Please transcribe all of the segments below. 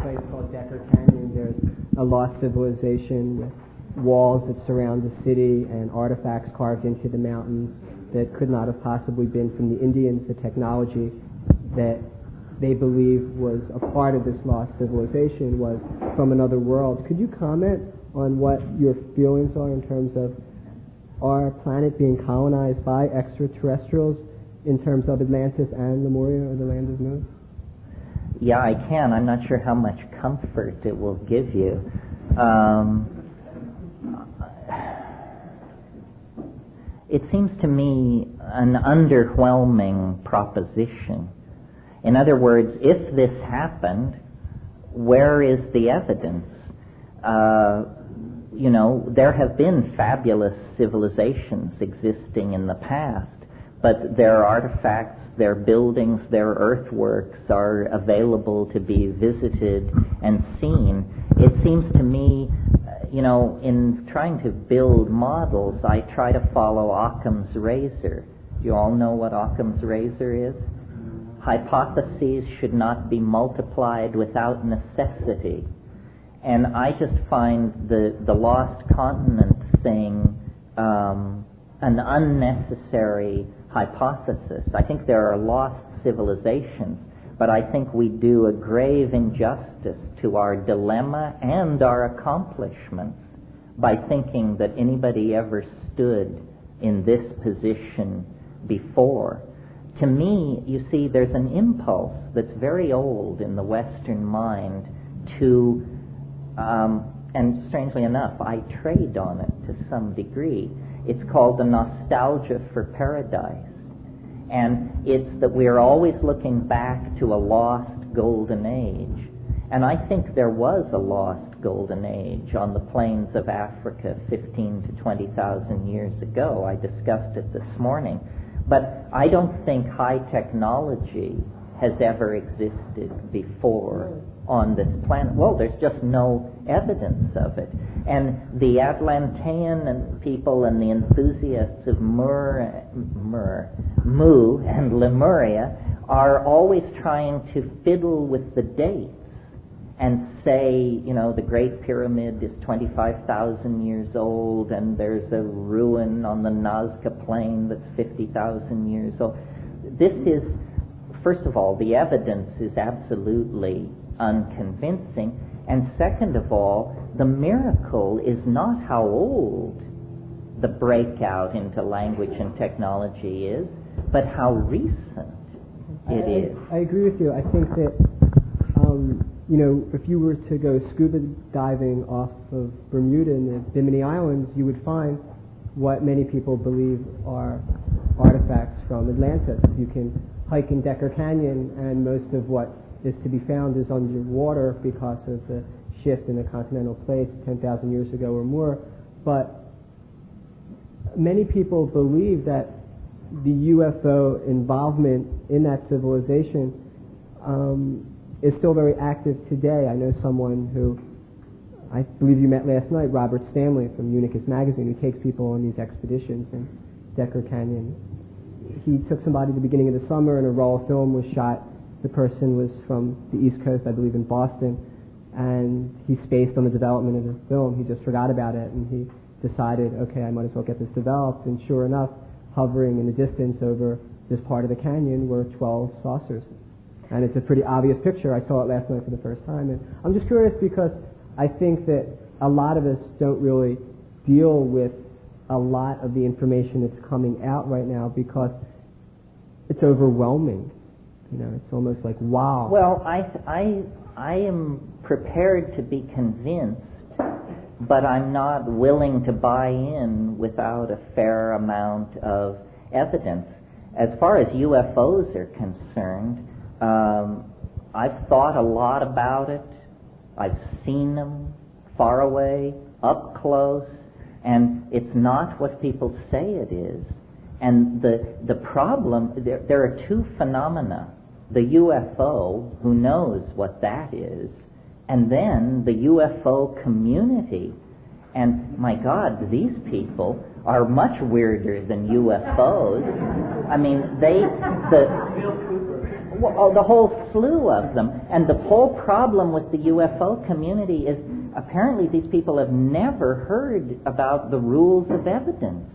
place called Decker Canyon. There's a lost civilization with walls that surround the city and artifacts carved into the mountains that could not have possibly been from the Indians. The technology that they believe was a part of this lost civilization was from another world. Could you comment on what your feelings are in terms of our planet being colonized by extraterrestrials in terms of Atlantis and Lemuria, or the land of Moon? Yeah, I can. I'm not sure how much comfort it will give you. It seems to me an underwhelming proposition. In other words, if this happened, where is the evidence? There have been fabulous civilizations existing in the past, but their artifacts, their buildings, their earthworks are available to be visited and seen. It seems to me, in trying to build models, I try to follow Occam's razor. You all know what Occam's razor is? Hypotheses should not be multiplied without necessity. And I just find the lost continent thing an unnecessary hypothesis. I think there are lost civilizations, but I think we do a grave injustice to our dilemma and our accomplishments by thinking that anybody ever stood in this position before. To me, you see, there's an impulse that's very old in the Western mind to, and strangely enough, I trade on it to some degree. It's called the nostalgia for paradise. And it's that we're always looking back to a lost golden age. And I think there was a lost golden age on the plains of Africa 15 to 20,000 years ago. I discussed it this morning. But I don't think high technology has ever existed before on this planet. Well, there's just no evidence of it. And the Atlantean people and the enthusiasts of Mu and Lemuria are always trying to fiddle with the dates and say, the Great Pyramid is 25,000 years old, and there's a ruin on the Nazca Plain that's 50,000 years old. This is, first of all, the evidence is absolutely unconvincing, and second of all, the miracle is not how old the breakout into language and technology is, but how recent it is. I agree with you. I think that if you were to go scuba diving off of Bermuda and the Bimini Islands, you would find what many people believe are artifacts from Atlantis. You can hike in Decker Canyon, and most of what is to be found is underwater because of the shift in the continental plate 10,000 years ago or more. But many people believe that the UFO involvement in that civilization is still very active today. I know someone who I believe you met last night, Robert Stanley from Unicus Magazine, who takes people on these expeditions in Decker Canyon. He took somebody at the beginning of the summer, and a roll of film was shot. The person was from the East Coast, I believe in Boston, and he spaced on the development of the film. He just forgot about it, and he decided, okay, I might as well get this developed. And sure enough, hovering in the distance over this part of the canyon were 12 saucers. And it's a pretty obvious picture. I saw it last night for the first time. And I'm just curious because I think that a lot of us don't really deal with a lot of the information that's coming out right now because it's overwhelming. It's almost like, wow. Well, I am prepared to be convinced, but I'm not willing to buy in without a fair amount of evidence. As far as UFOs are concerned, I've thought a lot about it. I've seen them far away, up close, and it's not what people say it is. And the problem, there are two phenomena. The UFO, who knows what that is, and then the UFO community. And my God, these people are much weirder than UFOs. I mean, Well, the whole slew of them. And the whole problem with the UFO community is apparently these people have never heard about the rules of evidence.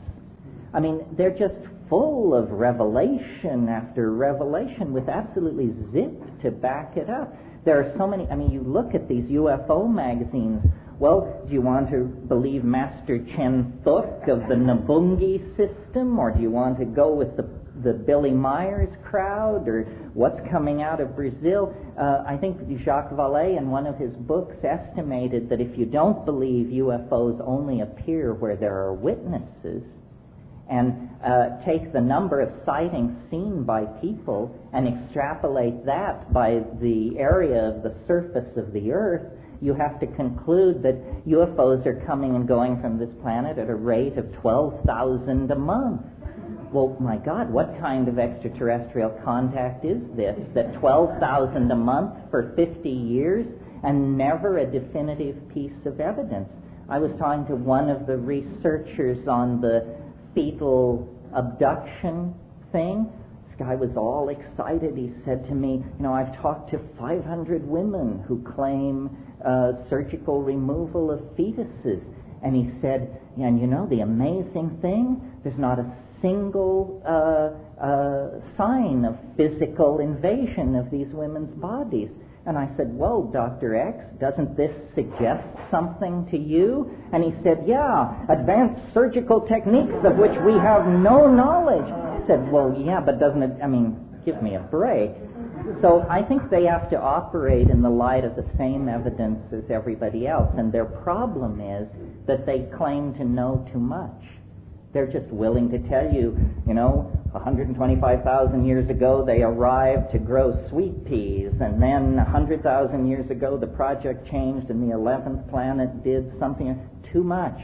I mean, they're just full of revelation after revelation with absolutely zip to back it up. There are so many, I mean, you look at these UFO magazines. Well, do you want to believe Master Chen Thuk of the Nabungi system, or do you want to go with the Billy Myers crowd, or what's coming out of Brazil? I think Jacques Vallée in one of his books estimated that if you don't believe UFOs only appear where there are witnesses, and take the number of sightings seen by people and extrapolate that by the area of the surface of the Earth, you have to conclude that UFOs are coming and going from this planet at a rate of 12,000 a month. Well, my God, what kind of extraterrestrial contact is this? That 12,000 a month for 50 years and never a definitive piece of evidence. I was talking to one of the researchers on the fetal abduction thing. This guy was all excited. He said to me, you know, I've talked to 500 women who claim surgical removal of fetuses. And he said, and you know, the amazing thing, there's not a single sign of physical invasion of these women's bodies. And I said, whoa, Dr. X, doesn't this suggest something to you? And he said, yeah, advanced surgical techniques of which we have no knowledge. I said, well, yeah, but doesn't it, I mean, give me a break. So I think they have to operate in the light of the same evidence as everybody else. And their problem is that they claim to know too much. They're just willing to tell you, you know, 125,000 years ago they arrived to grow sweet peas, and then 100,000 years ago the project changed and the 11th planet did something. Too much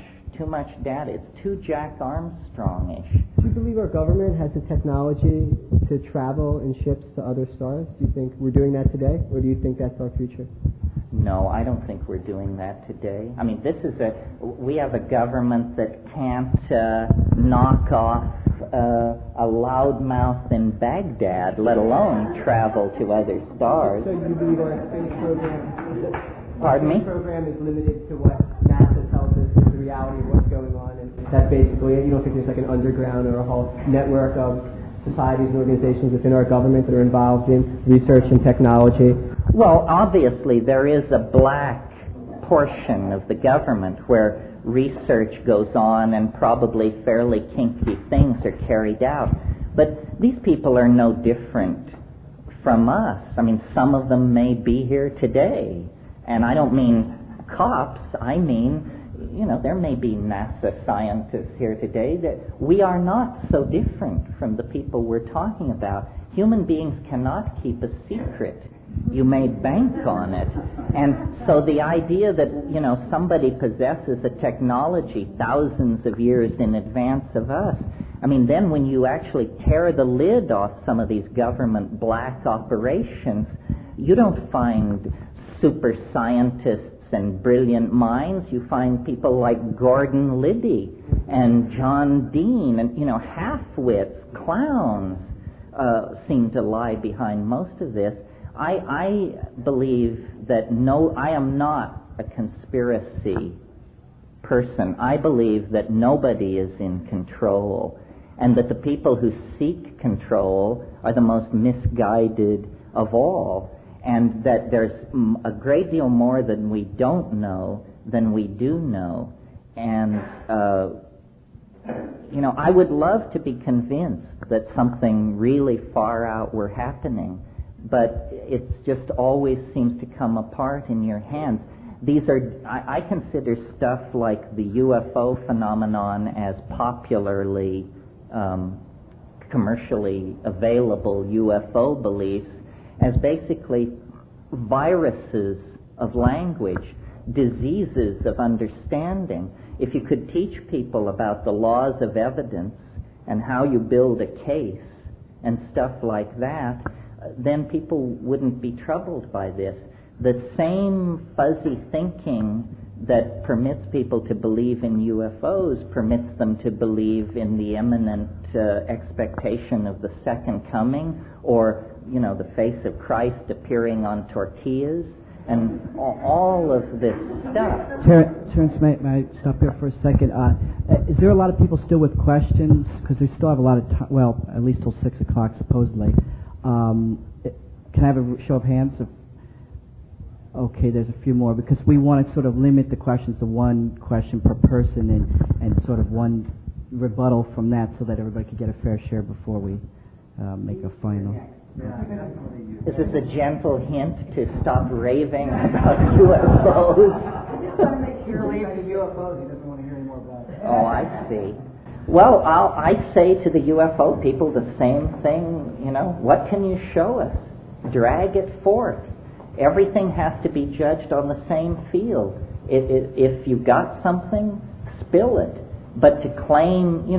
data. It's too Jack Armstrong-ish. Do you believe our government has the technology to travel in ships to other stars? Do you think we're doing that today, or do you think that's our future? No, I don't think we're doing that today. I mean, we have a government that can't knock off a loudmouth in Baghdad, let alone travel to other stars. So you believe our space program, Pardon me? Space program is limited to what NASA tells us is the reality of what's going on, and that's basically it? You don't think there's like an underground or a whole network of societies and organizations within our government that are involved in research and technology? Well, obviously there is a black portion of the government where research goes on and probably fairly kinky things are carried out. But these people are no different from us. I mean, some of them may be here today. And I don't mean cops, I mean, you know, there may be NASA scientists here today. That we are not so different from the people we're talking about. Human beings cannot keep a secret. You may bank on it. And so the idea that, you know, somebody possesses a technology thousands of years in advance of us, I mean, then when you actually tear the lid off some of these government black operations, you don't find super scientists and brilliant minds. You find people like Gordon Liddy and John Dean and, you know, half-wits, clowns seem to lie behind most of this. I believe that I am not a conspiracy person. I believe that nobody is in control, and that the people who seek control are the most misguided of all, and that there's a great deal more than we don't know than we do know. And, you know, I would love to be convinced that something really far out were happening, but it just always seems to come apart in your hands. These are, I consider stuff like the UFO phenomenon as popularly, commercially available UFO beliefs as basically viruses of language, diseases of understanding. If you could teach people about the laws of evidence and how you build a case and stuff like that, then people wouldn't be troubled by this. The same fuzzy thinking that permits people to believe in UFOs permits them to believe in the imminent expectation of the second coming, or, the face of Christ appearing on tortillas, and all of this stuff. Terence, may I stop there for a second? Is there a lot of people still with questions? Because they still have a lot of time, well, at least till 6 o'clock supposedly. Can I have a show of hands? Okay, there's a few more, because we want to sort of limit the questions to one question per person and sort of one rebuttal from that, so that everybody could get a fair share before we make a final. Is this a gentle hint to stop raving about UFOs? He's trying to make sure leave the UFOs. He doesn't want to hear any more about it. Oh, I see. Well, I say to the UFO people the same thing, what can you show us? Drag it forth. Everything has to be judged on the same field. If you got something, spill it. But to claim,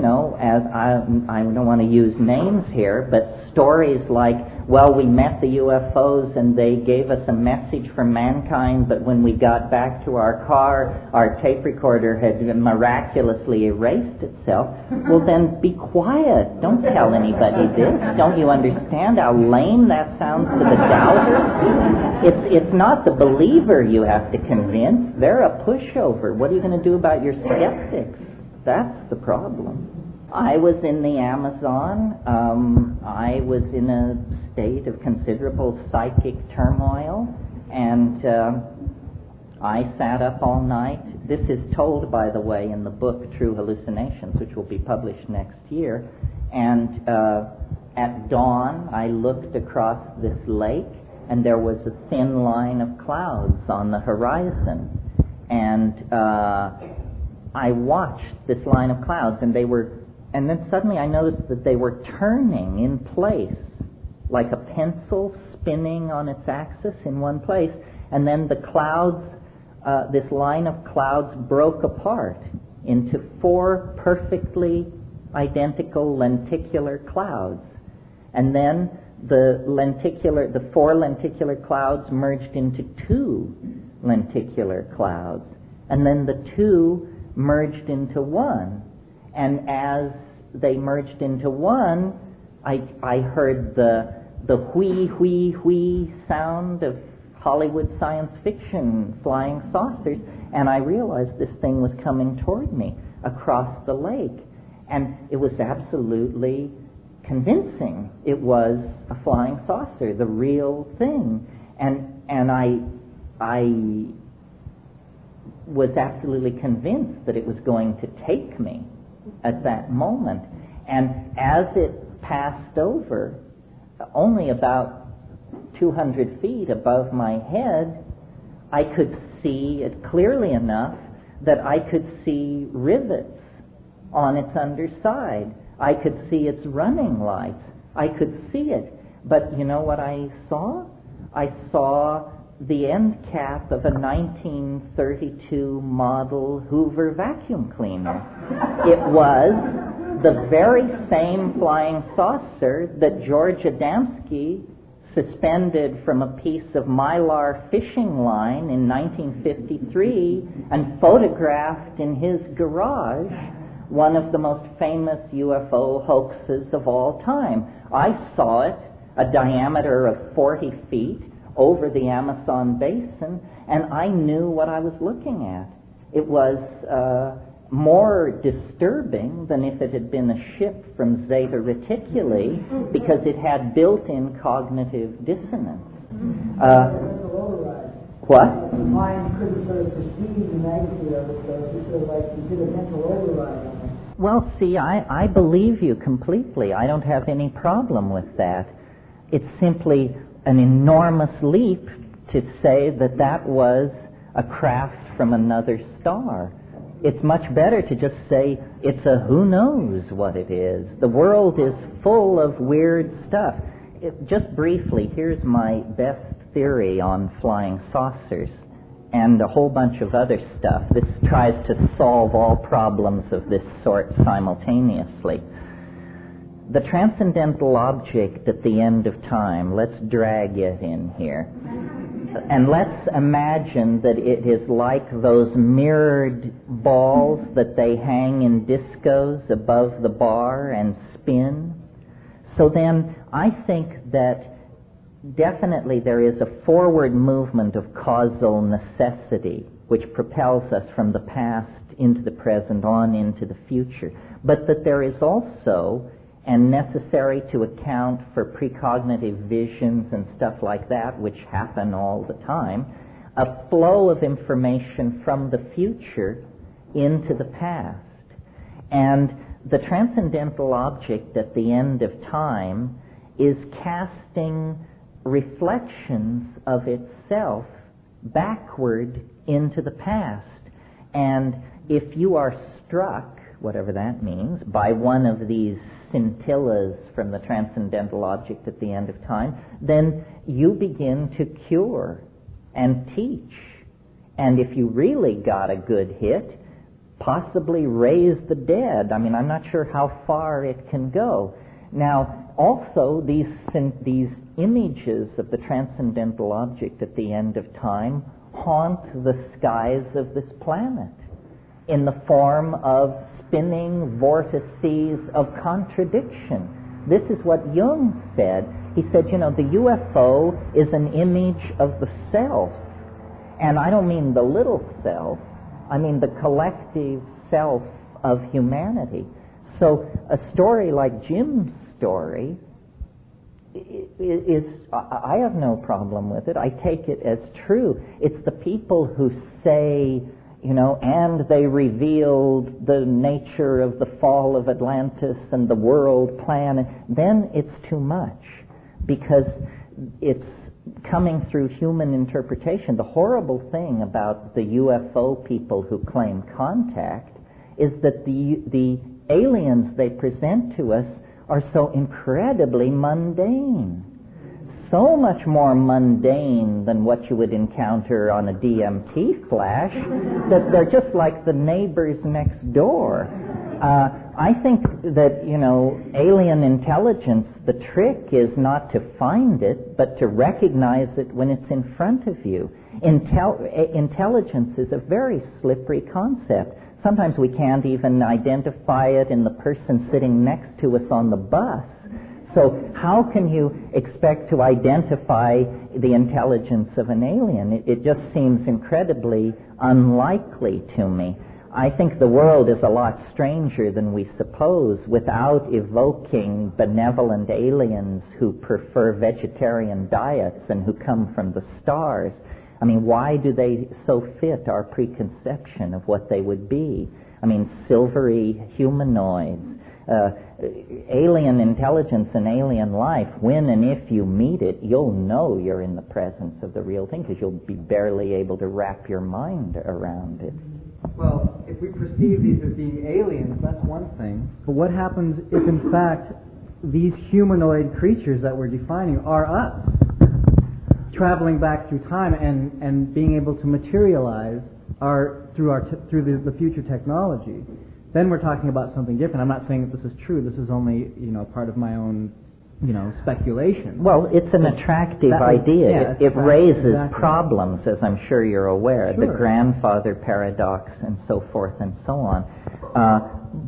as I don't want to use names here, but stories like, well, we met the UFOs and they gave us a message from mankind, but when we got back to our car, our tape recorder had miraculously erased itself. Well, then be quiet. Don't tell anybody this. Don't you understand how lame that sounds to the doubter? It's not the believer you have to convince. They're a pushover. What are you going to do about your skeptics? That's the problem. I was in the Amazon. I was in a state of considerable psychic turmoil, and I sat up all night. This is told, by the way, in the book True Hallucinations, which will be published next year. And at dawn, I looked across this lake, and there was a thin line of clouds on the horizon. And I watched this line of clouds, and then suddenly I noticed that they were turning in place, like a pencil spinning on its axis in one place, and then the clouds, this line of clouds broke apart into 4 perfectly identical lenticular clouds. And then the 4 lenticular clouds merged into 2 lenticular clouds. And then the 2 merged into 1, and as they merged into 1, I heard the whee whee whee sound of Hollywood science fiction flying saucers, and I realized this thing was coming toward me across the lake, and it was absolutely convincing. It was a flying saucer, the real thing, and I was absolutely convinced that it was going to take me at that moment. And as it passed over, only about 200 feet above my head, I could see it clearly enough that I could see rivets on its underside. I could see its running lights. I could see it. But you know what I saw? I saw the end cap of a 1932 model Hoover vacuum cleaner. It was the very same flying saucer that George Adamski suspended from a piece of mylar fishing line in 1953 and photographed in his garage, one of the most famous UFO hoaxes of all time. I saw it, a diameter of 40 feet, over the Amazon basin, and I knew what I was looking at. It was more disturbing than if it had been a ship from Zeta Reticuli, because it had built-in cognitive dissonance. What? The mind couldn't sort of perceive the magnitude of it, so you sort of like you did a mental override on it. Well, see, I believe you completely. I don't have any problem with that. It's simply an enormous leap to say that that was a craft from another star. It's much better to just say it's a who knows what it is. The world is full of weird stuff. Just briefly, here's my best theory on flying saucers and a whole bunch of other stuff. This tries to solve all problems of this sort simultaneously. The transcendental object at the end of time, let's drag it in here. And let's imagine that it is like those mirrored balls that they hang in discos above the bar and spin. So then I think that definitely there is a forward movement of causal necessity which propels us from the past into the present on into the future. But that there is also, and necessary to account for precognitive visions and stuff like that, which happen all the time, a flow of information from the future into the past. And the transcendental object at the end of time is casting reflections of itself backward into the past. And if you are struck, whatever that means, by one of these scintillas from the transcendental object at the end of time, then you begin to cure and teach. And if you really got a good hit, possibly raise the dead. I mean, I'm not sure how far it can go. Now, also, these images of the transcendental object at the end of time haunt the skies of this planet in the form of spinning vortices of contradiction. This is what Jung said. He said, you know, the UFO is an image of the self. And I don't mean the little self. I mean the collective self of humanity. So a story like Jim's story is, I have no problem with it. I take it as true. It's the people who say, you know, and they revealed the nature of the fall of Atlantis and the world plan, and then it's too much because it's coming through human interpretation. The horrible thing about the UFO people who claim contact is that the aliens they present to us are so incredibly mundane. So much more mundane than what you would encounter on a DMT flash, that they're just like the neighbors next door. I think that, you know, alien intelligence, the trick is not to find it, but to recognize it when it's in front of you. Intelligence is a very slippery concept. Sometimes we can't even identify it in the person sitting next to us on the bus. So how can you expect to identify the intelligence of an alien? It just seems incredibly unlikely to me. I think the world is a lot stranger than we suppose without evoking benevolent aliens who prefer vegetarian diets and who come from the stars. I mean, why do they so fit our preconception of what they would be? I mean, silvery humanoids. Alien intelligence and alien life, when and if you meet it, you'll know you're in the presence of the real thing because you'll be barely able to wrap your mind around it. Well, if we perceive these as being aliens, that's one thing. But what happens if, in fact, these humanoid creatures that we're defining are us, traveling back through time and being able to materialize through the future technology? Then we're talking about something different. I'm not saying that this is true. This is only, you know, part of my own, you know, speculation. Well, it's an attractive idea. Yeah, it raises exactly. problems, as I'm sure you're aware, Sure. the grandfather paradox and so forth and so on.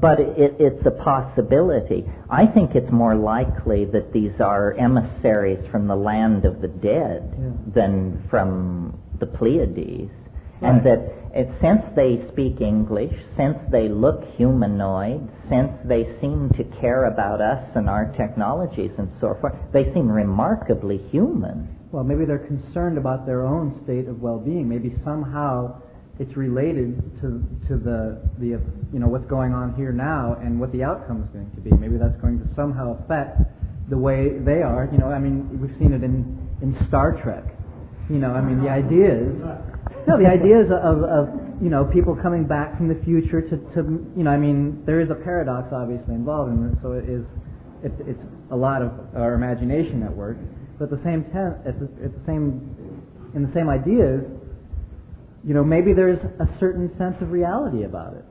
But it's a possibility. I think it's more likely that these are emissaries from the land of the dead than from the Pleiades. Right. And that since they speak English, since they look humanoid, since they seem to care about us and our technologies and so forth, they seem remarkably human. Well, maybe they're concerned about their own state of well-being. Maybe somehow it's related to the you know, what's going on here now and what the outcome is going to be. Maybe that's going to somehow affect the way they are. You know, I mean, we've seen it in Star Trek. You know, I mean, the ideas of you know, people coming back from the future to you know, I mean, there is a paradox obviously involved in it, so it's a lot of our imagination at work. But at the same time, in the same ideas, you know, maybe there's a certain sense of reality about it.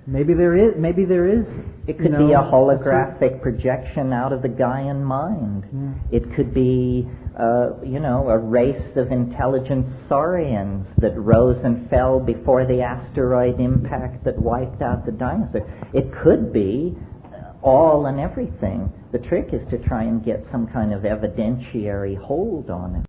Maybe there is. Maybe there is. It could be a holographic projection out of the Gaian mind. Yeah. It could be, a race of intelligent saurians that rose and fell before the asteroid impact that wiped out the dinosaurs. It could be all and everything. The trick is to try and get some kind of evidentiary hold on it.